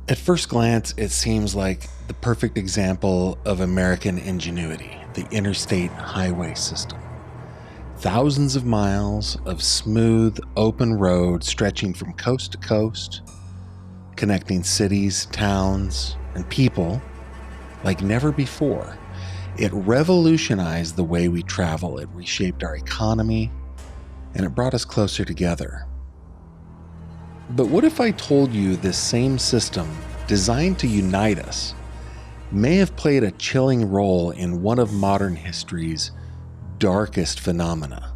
At first glance, it seems like the perfect example of American ingenuity, the interstate highway system. Thousands of miles of smooth, open road stretching from coast to coast, connecting cities, towns, and people like never before. It revolutionized the way we travel, it reshaped our economy, and it brought us closer together. But what if I told you this same system, designed to unite us, may have played a chilling role in one of modern history's darkest phenomena?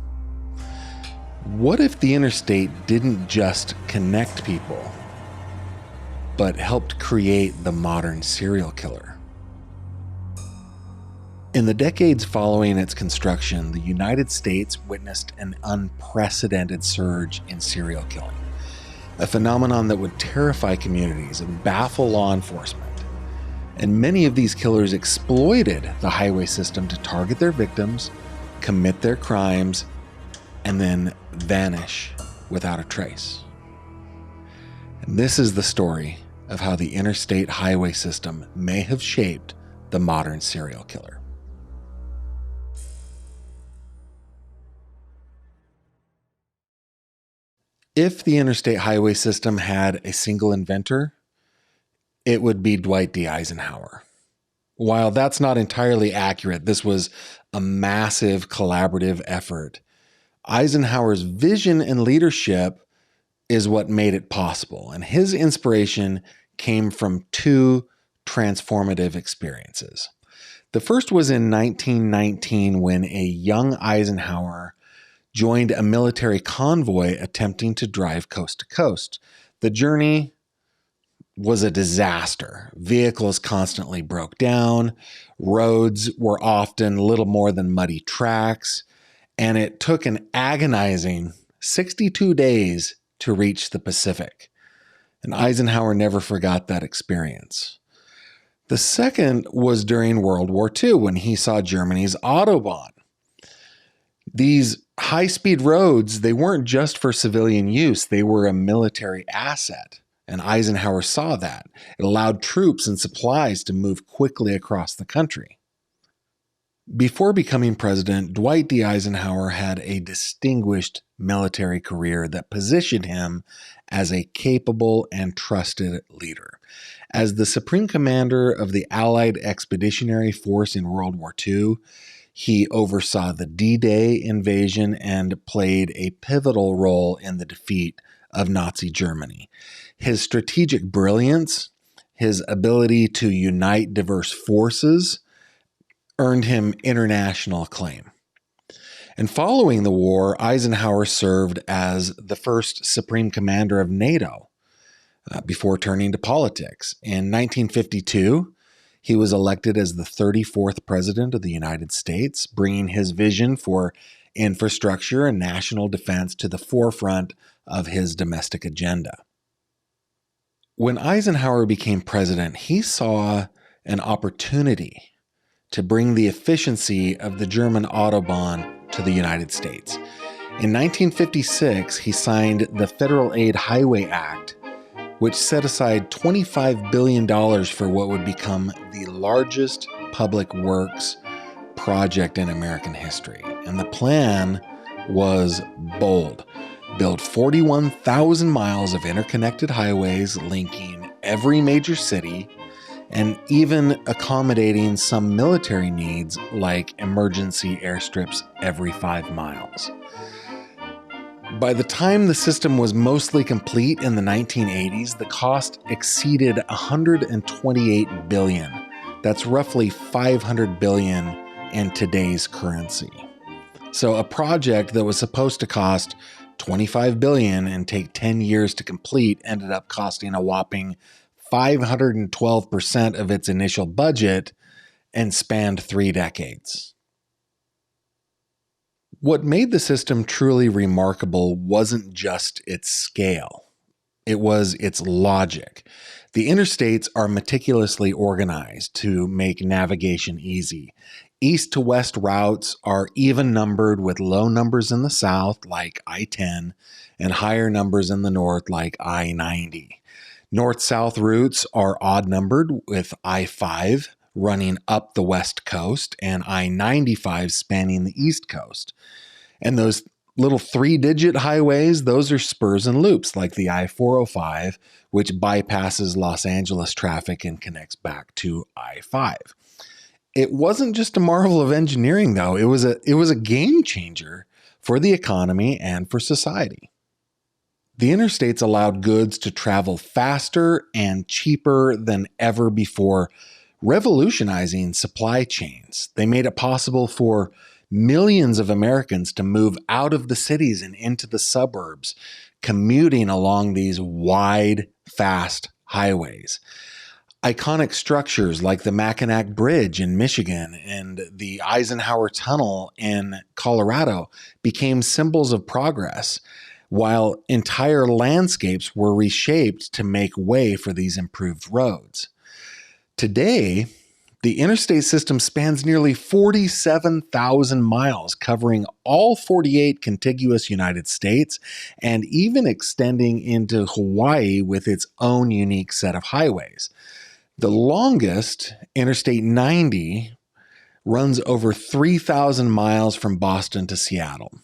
What if the interstate didn't just connect people, but helped create the modern serial killer? In the decades following its construction, the United States witnessed an unprecedented surge in serial killing, a phenomenon that would terrify communities and baffle law enforcement. And many of these killers exploited the highway system to target their victims, commit their crimes, and then vanish without a trace. And this is the story of how the interstate highway system may have shaped the modern serial killer. If the interstate highway system had a single inventor, it would be Dwight D. Eisenhower. While that's not entirely accurate, this was a massive collaborative effort. Eisenhower's vision and leadership is what made it possible, and his inspiration came from two transformative experiences. The first was in 1919 when a young Eisenhower joined a military convoy attempting to drive coast to coast. The journey was a disaster. Vehicles constantly broke down, roads were often little more than muddy tracks, and it took an agonizing 62 days to reach the Pacific. And Eisenhower never forgot that experience. The second was during World War II when he saw Germany's Autobahn. These high-speed roads, they weren't just for civilian use, they were a military asset. And Eisenhower saw that. It allowed troops and supplies to move quickly across the country. Before becoming president, Dwight D. Eisenhower had a distinguished military career that positioned him as a capable and trusted leader. As the Supreme Commander of the Allied Expeditionary Force in World War II, he oversaw the D-Day invasion and played a pivotal role in the defeat of Nazi Germany. His strategic brilliance, his ability to unite diverse forces, earned him international acclaim. And following the war, Eisenhower served as the first Supreme Commander of NATO before turning to politics. In 1952, he was elected as the 34th President of the United States, bringing his vision for infrastructure and national defense to the forefront of his domestic agenda. When Eisenhower became president, he saw an opportunity to bring the efficiency of the German Autobahn to the United States. In 1956, he signed the Federal Aid Highway Act, which set aside $25 billion for what would become the largest public works project in American history. And the plan was bold. Build 41,000 miles of interconnected highways linking every major city and even accommodating some military needs like emergency airstrips every 5 miles. By the time the system was mostly complete in the 1980s, the cost exceeded $128 billion. That's roughly $500 billion in today's currency. So a project that was supposed to cost $25 billion and take 10 years to complete ended up costing a whopping 512% of its initial budget and spanned 3 decades. What made the system truly remarkable wasn't just its scale. It was its logic. The interstates are meticulously organized to make navigation easy. East to west routes are even numbered with low numbers in the south, like I-10, and higher numbers in the north, like I-90. North-south routes are odd-numbered, with I-5 running up the west coast and I-95 spanning the east coast. And those little 3-digit highways, those are spurs and loops, like the I-405, which bypasses Los Angeles traffic and connects back to I-5. It wasn't just a marvel of engineering, though. It was a game changer for the economy and for society. The interstates allowed goods to travel faster and cheaper than ever before, revolutionizing supply chains. They made it possible for millions of Americans to move out of the cities and into the suburbs, commuting along these wide, fast highways. Iconic structures like the Mackinac Bridge in Michigan and the Eisenhower Tunnel in Colorado became symbols of progress, while entire landscapes were reshaped to make way for these improved roads. Today, the interstate system spans nearly 47,000 miles, covering all 48 contiguous United States and even extending into Hawaii with its own unique set of highways. The longest, Interstate 90, runs over 3,000 miles from Boston to Seattle.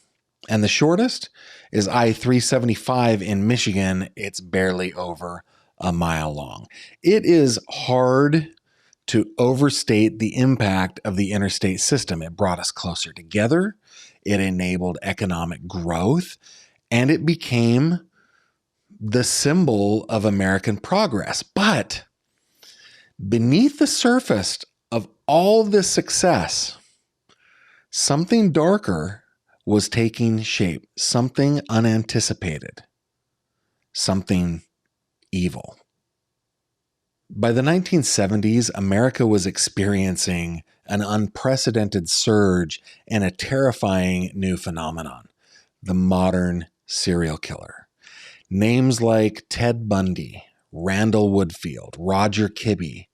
And the shortest is I-375 in Michigan. It's barely over a mile long. It is hard to overstate the impact of the interstate system. It brought us closer together, it enabled economic growth, and it became the symbol of American progress. But beneath the surface of all this success, something darker was taking shape, something unanticipated, something evil. By the 1970s, America was experiencing an unprecedented surge and a terrifying new phenomenon: the modern serial killer. Names like Ted Bundy, Randall Woodfield, Roger Kibbe,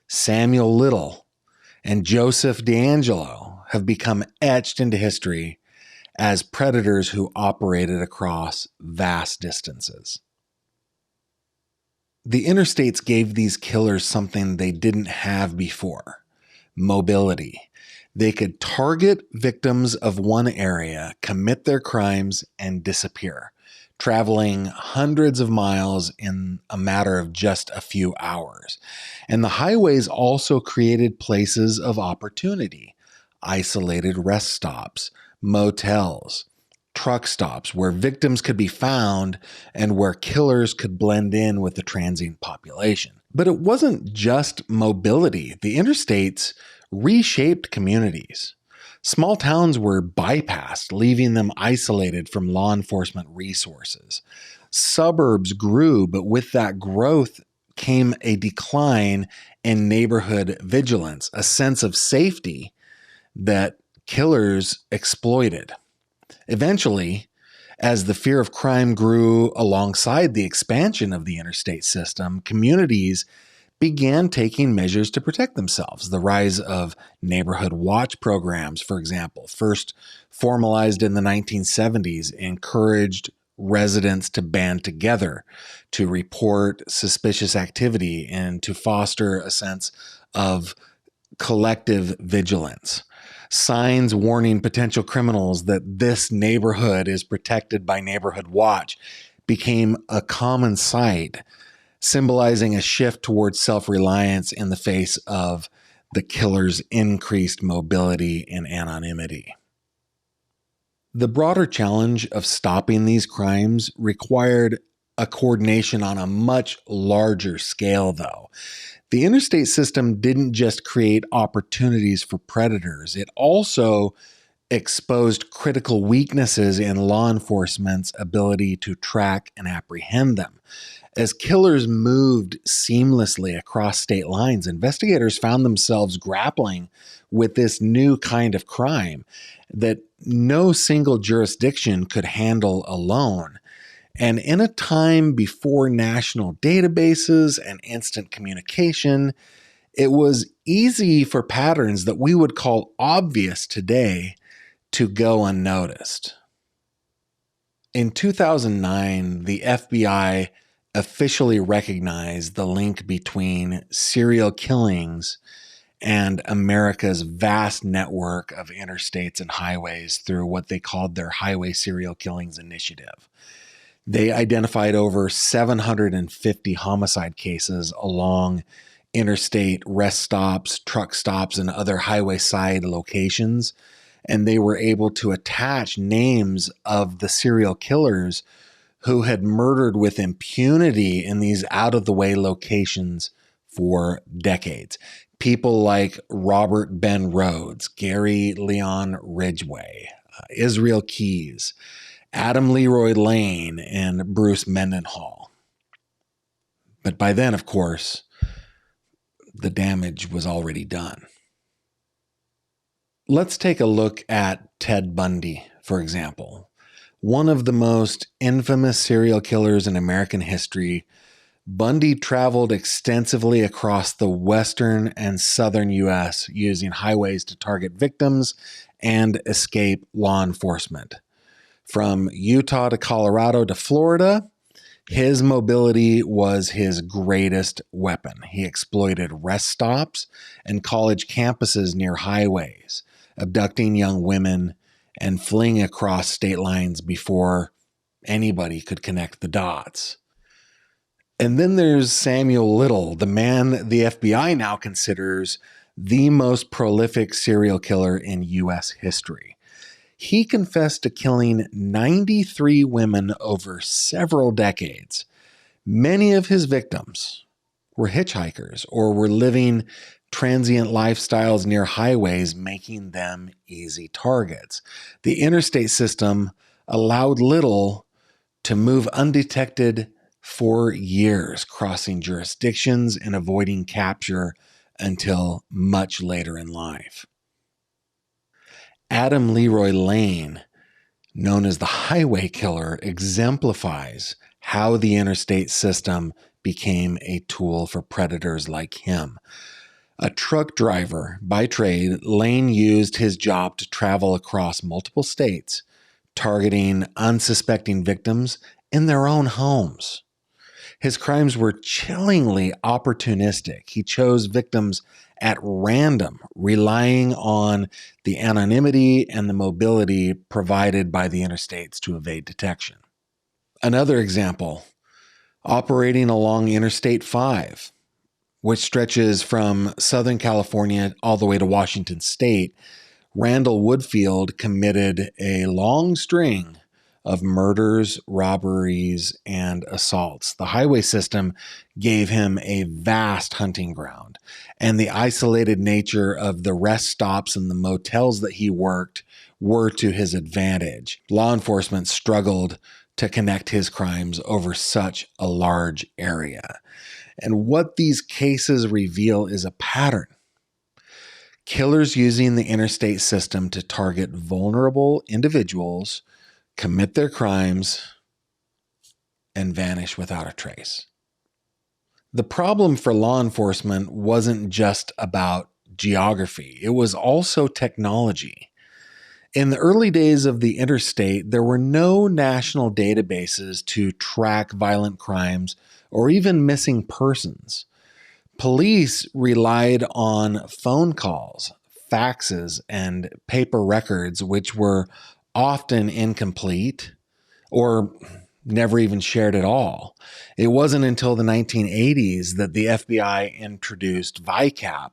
Samuel Little, and Joseph DeAngelo have become etched into history as predators who operated across vast distances. The interstates gave these killers something they didn't have before: mobility. They could target victims of one area, commit their crimes, and disappear, traveling hundreds of miles in a matter of just a few hours. And the highways also created places of opportunity: isolated rest stops, motels, truck stops where victims could be found and where killers could blend in with the transient population. But it wasn't just mobility. The interstates reshaped communities. Small towns were bypassed, leaving them isolated from law enforcement resources. Suburbs grew, but with that growth came a decline in neighborhood vigilance, a sense of safety that killers exploited. Eventually, as the fear of crime grew alongside the expansion of the interstate system, communities began taking measures to protect themselves. The rise of neighborhood watch programs, for example, first formalized in the 1970s, encouraged residents to band together to report suspicious activity and to foster a sense of collective vigilance. Signs warning potential criminals that this neighborhood is protected by Neighborhood Watch became a common sight, symbolizing a shift towards self-reliance in the face of the killer's increased mobility and anonymity. The broader challenge of stopping these crimes required a coordination on a much larger scale, though. The interstate system didn't just create opportunities for predators, it also exposed critical weaknesses in law enforcement's ability to track and apprehend them. As killers moved seamlessly across state lines, investigators found themselves grappling with this new kind of crime that no single jurisdiction could handle alone. And in a time before national databases and instant communication, it was easy for patterns that we would call obvious today to go unnoticed. In 2009, the FBI officially recognized the link between serial killings and America's vast network of interstates and highways through what they called their Highway Serial Killings Initiative. They identified over 750 homicide cases along interstate rest stops, truck stops, and other highway side locations. And they were able to attach names of the serial killers who had murdered with impunity in these out of the way locations for decades. People like Robert Ben Rhodes, Gary Leon Ridgway, Israel Keyes, Adam Leroy Lane, and Bruce Mendenhall. But by then, of course, the damage was already done. Let's take a look at Ted Bundy, for example. One of the most infamous serial killers in American history, Bundy traveled extensively across the western and southern U.S. using highways to target victims and escape law enforcement. From Utah to Colorado to Florida, his mobility was his greatest weapon. He exploited rest stops and college campuses near highways, abducting young women and fleeing across state lines before anybody could connect the dots. And then there's Samuel Little, the man the FBI now considers the most prolific serial killer in U.S. history. He confessed to killing 93 women over several decades. Many of his victims were hitchhikers or were living transient lifestyles near highways, making them easy targets. The interstate system allowed Little to move undetected for years, crossing jurisdictions and avoiding capture until much later in life. Adam Leroy Lane, known as the Highway Killer, exemplifies how the interstate system became a tool for predators like him. A truck driver by trade, Lane used his job to travel across multiple states, targeting unsuspecting victims in their own homes. His crimes were chillingly opportunistic. He chose victims at random, relying on the anonymity and the mobility provided by the interstates to evade detection. Another example, operating along Interstate 5, which stretches from Southern California all the way to Washington State, Randall Woodfield committed a long string of murders, robberies, and assaults. The highway system gave him a vast hunting ground, and the isolated nature of the rest stops and the motels that he worked were to his advantage. Law enforcement struggled to connect his crimes over such a large area. And what these cases reveal is a pattern. Killers using the interstate system to target vulnerable individuals, commit their crimes, and vanish without a trace. The problem for law enforcement wasn't just about geography, it was also technology. In the early days of the interstate, there were no national databases to track violent crimes or even missing persons. Police relied on phone calls, faxes, and paper records, which were often incomplete or never even shared at all. It wasn't until the 1980s that the FBI introduced VICAP,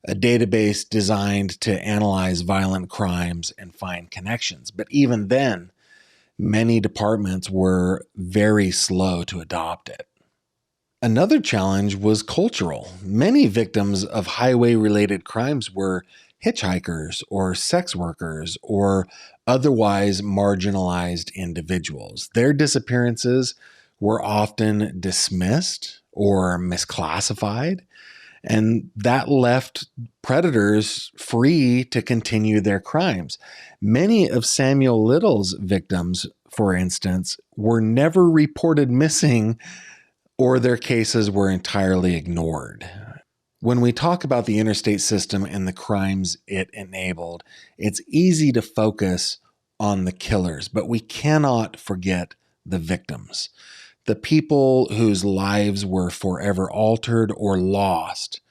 a database designed to analyze violent crimes and find connections. But even then, many departments were very slow to adopt it. Another challenge was cultural. Many victims of highway-related crimes were hitchhikers or sex workers or otherwise marginalized individuals. Their disappearances were often dismissed or misclassified, and that left predators free to continue their crimes. Many of Samuel Little's victims, for instance, were never reported missing, or their cases were entirely ignored. When we talk about the interstate system and the crimes it enabled, it's easy to focus on the killers, but we cannot forget the victims. the people whose lives were forever altered or lost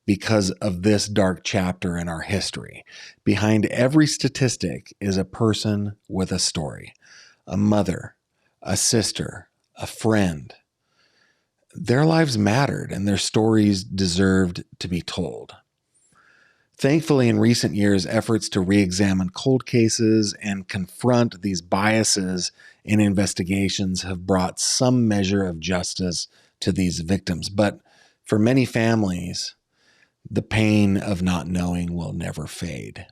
because of this dark chapter in our history. Behind every statistic is a person with a story, a mother, a sister, a friend. Their lives mattered and their stories deserved to be told. Thankfully, in recent years, efforts to re-examine cold cases and confront these biases in investigations have brought some measure of justice to these victims. But for many families, the pain of not knowing will never fade.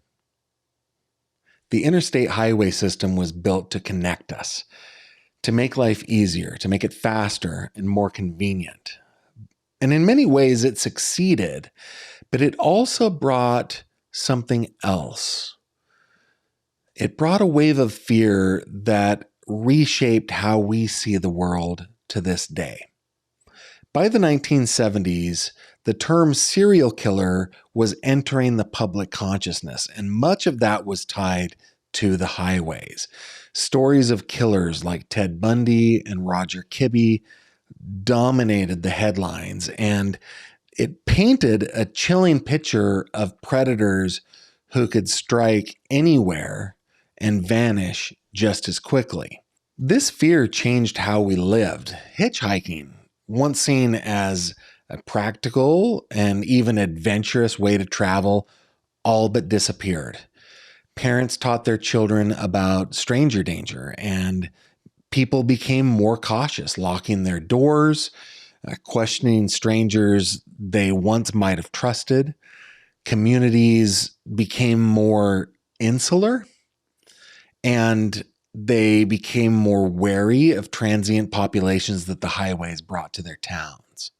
The interstate highway system was built to connect us, to make life easier, to make it faster and more convenient. And in many ways, it succeeded, but it also brought something else. It brought a wave of fear that reshaped how we see the world to this day. By the 1970s, the term serial killer was entering the public consciousness, and much of that was tied to the highways. Stories of killers like Ted Bundy and Roger Kibbe dominated the headlines, and it painted a chilling picture of predators who could strike anywhere and vanish just as quickly. This fear changed how we lived. Hitchhiking, once seen as a practical and even adventurous way to travel, all but disappeared. Parents taught their children about stranger danger, and people became more cautious, locking their doors, questioning strangers they once might have trusted. Communities became more insular, and they became more wary of transient populations that the highways brought to their towns.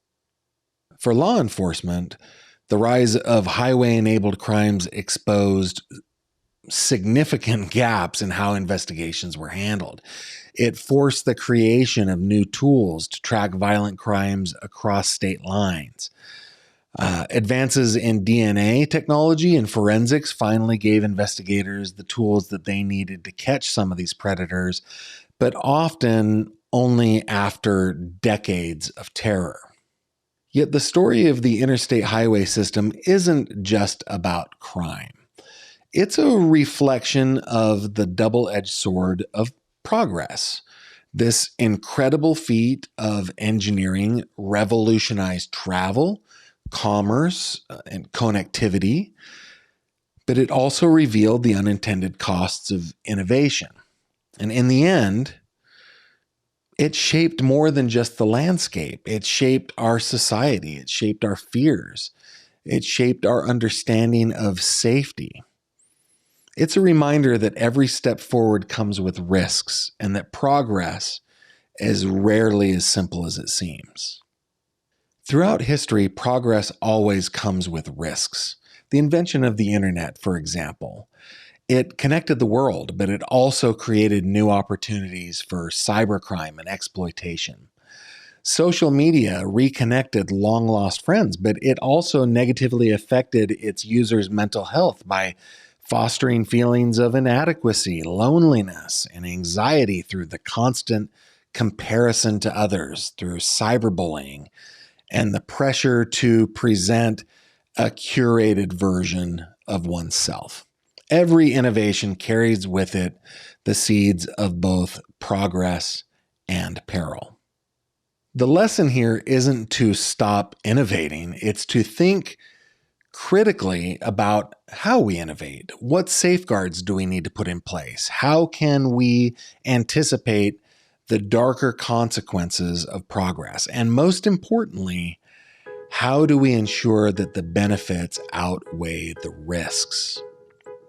For law enforcement, the rise of highway-enabled crimes exposed significant gaps in how investigations were handled. It forced the creation of new tools to track violent crimes across state lines. Advances in DNA technology and forensics finally gave investigators the tools that they needed to catch some of these predators, but often only after decades of terror. Yet the story of the interstate highway system isn't just about crime. It's a reflection of the double-edged sword of progress. This incredible feat of engineering revolutionized travel, commerce, and connectivity, but it also revealed the unintended costs of innovation. And in the end, it shaped more than just the landscape. It shaped our society. It shaped our fears. It shaped our understanding of safety. It's a reminder that every step forward comes with risks and that progress is rarely as simple as it seems. Throughout history, progress always comes with risks. The invention of the internet, for example, it connected the world, but it also created new opportunities for cybercrime and exploitation. Social media reconnected long-lost friends, but it also negatively affected its users' mental health by fostering feelings of inadequacy, loneliness, and anxiety through the constant comparison to others, through cyberbullying, and the pressure to present a curated version of oneself. Every innovation carries with it the seeds of both progress and peril. The lesson here isn't to stop innovating, it's to think critically about how we innovate. What safeguards do we need to put in place? How can we anticipate the darker consequences of progress? And most importantly, how do we ensure that the benefits outweigh the risks?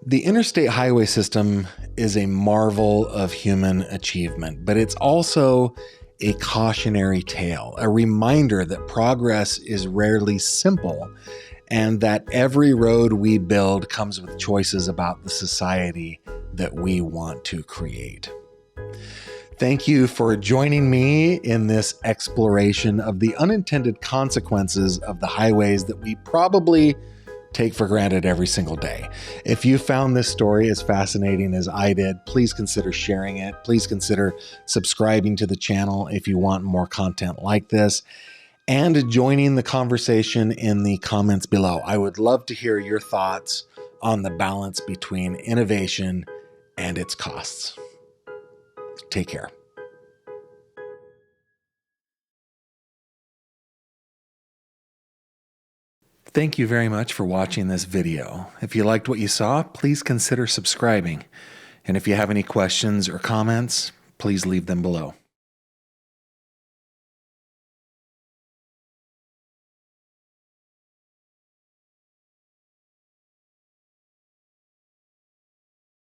The interstate highway system is a marvel of human achievement, but it's also a cautionary tale, a reminder that progress is rarely simple and that every road we build comes with choices about the society that we want to create. Thank you for joining me in this exploration of the unintended consequences of the highways that we probably take for granted every single day. If you found this story as fascinating as I did, please consider sharing it. Please consider subscribing to the channel if you want more content like this, and joining the conversation in the comments below. I would love to hear your thoughts on the balance between innovation and its costs. Take care. Thank you very much for watching this video. If you liked what you saw, please consider subscribing. And if you have any questions or comments, please leave them below.